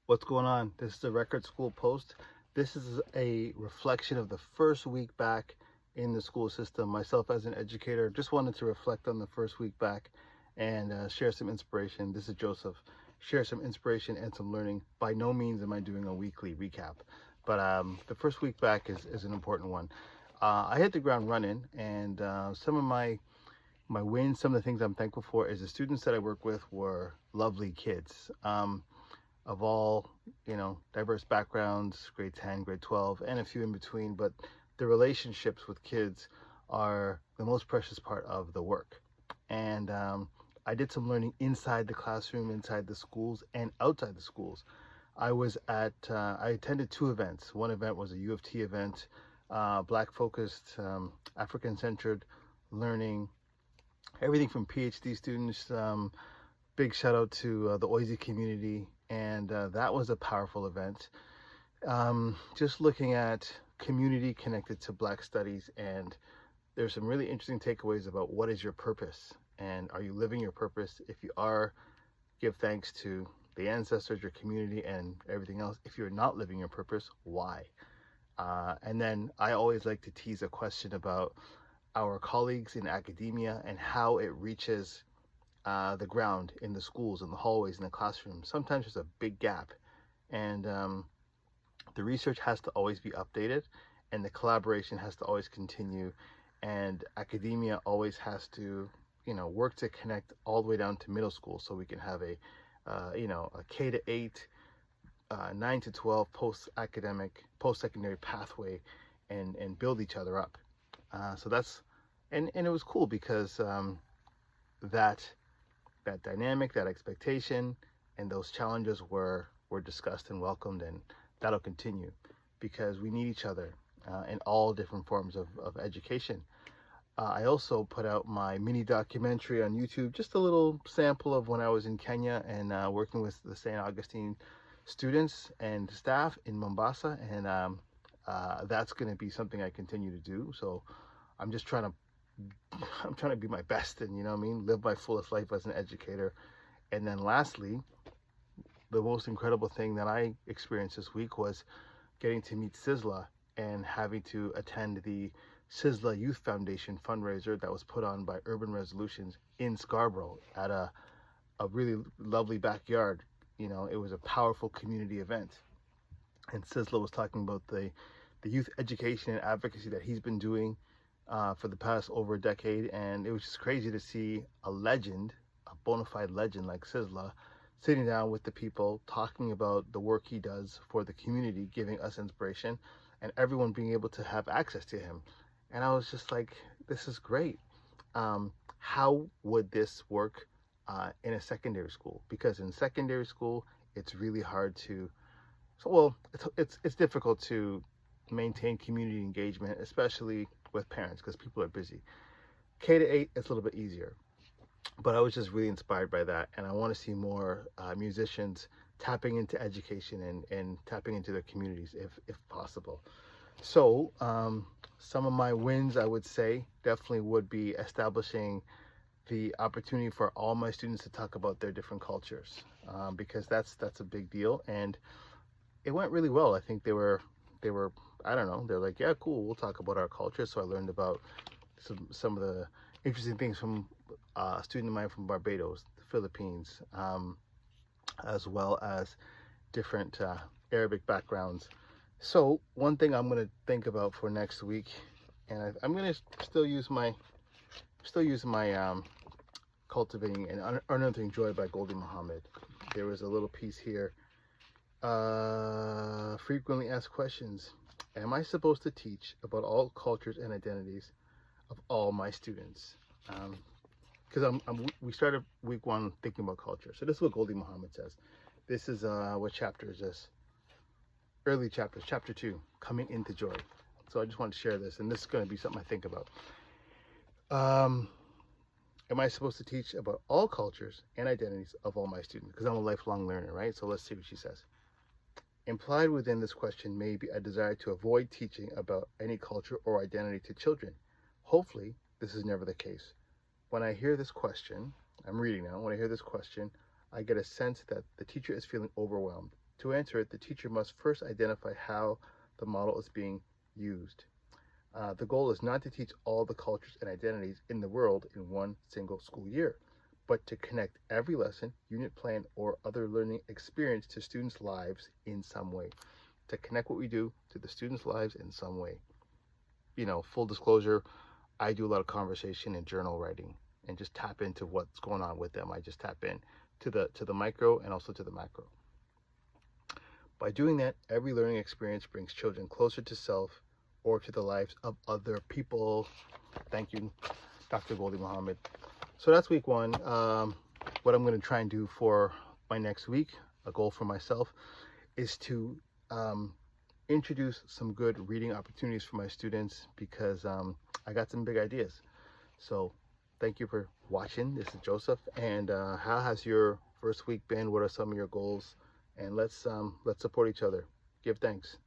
What's going on? This is the Record School Post. This is a reflection of the first week back in the school system. Myself as an educator, just wanted to reflect on the first week back and share some inspiration. This is Joseph. Share some inspiration and some learning. By no means am I doing a weekly recap, but the first week back is an important one. I hit the ground running, and some of my wins, some of the things I'm thankful for is the students that I work with were lovely kids. Of all, diverse backgrounds, grade 10, grade 12, and a few in between, but the relationships with kids are the most precious part of the work. And I did some learning inside the classroom, inside the schools, and outside the schools. I attended two events. One event was a U of T event, Black focused, African centered learning, everything from PhD students. Big shout out to the Oise community, and that was a powerful event. Just looking at community connected to Black studies, and there's some really interesting takeaways about what is your purpose, and are you living your purpose? If you are, give thanks to the ancestors, your community, and everything else. If you're not living your purpose, why? And then I always like to tease a question about our colleagues in academia and how it reaches the ground in the schools, in the hallways, in the classrooms. Sometimes there's a big gap, and the research has to always be updated, and the collaboration has to always continue, and academia always has to, work to connect all the way down to middle school, so we can have a K to 8, 9 to 12 post-academic, post-secondary pathway, and build each other up. So that's, and it was cool because that dynamic, that expectation, and those challenges were discussed and welcomed, and that'll continue because we need each other in all different forms of education. I also put out my mini documentary on YouTube, just a little sample of when I was in Kenya and working with the St. Augustine students and staff in Mombasa, and that's going to be something I continue to do. So I'm just trying to be my best and, live my fullest life as an educator. And then lastly, the most incredible thing that I experienced this week was getting to meet Sizzla and having to attend the Sizzla Youth Foundation fundraiser that was put on by Urban Resolutions in Scarborough at a really lovely backyard. It was a powerful community event. And Sizzla was talking about the youth education and advocacy that he's been doing for the past over a decade, and it was just crazy to see a legend, a bona fide legend like Sizzla, sitting down with the people, talking about the work he does for the community, giving us inspiration, and everyone being able to have access to him. And I was just like, this is great. How would this work in a secondary school? Because in secondary school, it's really hard to, it's difficult to maintain community engagement, especially with parents, because people are busy. K to 8, it's a little bit easier. But I was just really inspired by that, and I want to see more musicians tapping into education and tapping into their communities if possible. So some of my wins, I would say, definitely would be establishing the opportunity for all my students to talk about their different cultures, because that's a big deal, and it went really well. I think they were I don't know, they're like, yeah, cool, we'll talk about our culture. So I learned about some of the interesting things from a student of mine from Barbados, the Philippines, as well as different Arabic backgrounds. So one thing I'm going to think about for next week, and I'm going to still use my Cultivating and Unearthing Joy by Goldie Muhammad. There was a little piece here. Frequently asked questions. Am I supposed to teach about all cultures and identities of all my students? Because we started week 1 thinking about culture. So this is what Goldie Muhammad says. This is what chapter is this? Early chapters, chapter 2, Coming into Joy. So I just want to share this, and this is going to be something I think about. Am I supposed to teach about all cultures and identities of all my students? Because I'm a lifelong learner, right? So let's see what she says. Implied within this question may be a desire to avoid teaching about any culture or identity to children. Hopefully, this is never the case. When I hear this question, I'm reading now, when I hear this question, I get a sense that the teacher is feeling overwhelmed. To answer it, the teacher must first identify how the model is being used. The goal is not to teach all the cultures and identities in the world in one single school year, but to connect every lesson, unit plan, or other learning experience to students' lives in some way. To connect what we do to the students' lives in some way. Full disclosure, I do a lot of conversation and journal writing and just tap into what's going on with them. I just tap in to the micro and also to the macro. By doing that, every learning experience brings children closer to self or to the lives of other people. Thank you, Dr. Goldie Muhammad. So that's week one. What I'm going to try and do for my next week, a goal for myself, is to introduce some good reading opportunities for my students, because I got some big ideas. So thank you for watching. This is Joseph, and how has your first week been? What are some of your goals? And let's support each other. Give thanks.